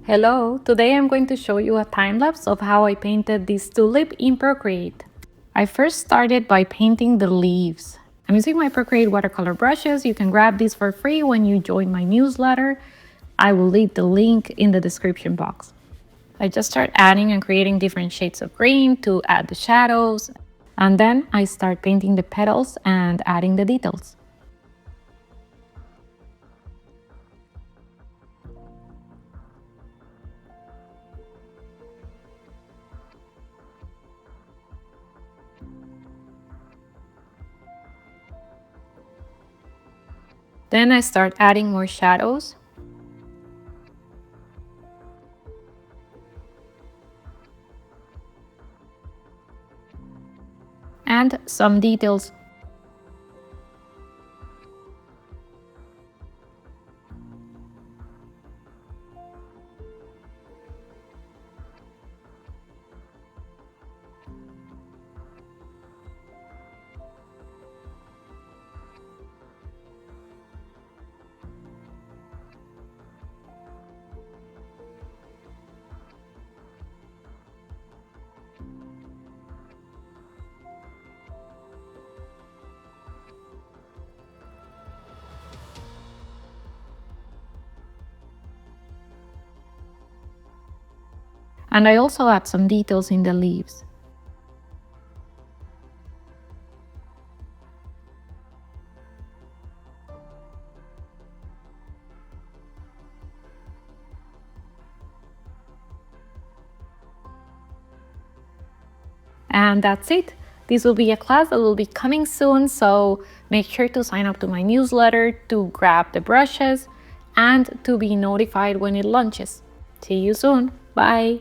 Hello, today I'm going to show you a time-lapse of how I painted this tulip in Procreate. I first started by painting the leaves. I'm using my Procreate watercolor brushes. You can grab these for free when you join my newsletter. I will leave the link in the description box. I just start adding and creating different shades of green to add the shadows, and then I start painting the petals and adding the details. Then I start adding more shadows. And some details. And I also add some details in the leaves. And that's it. This will be a class that will be coming soon, so make sure to sign up to my newsletter to grab the brushes and to be notified when it launches. See you soon. Bye.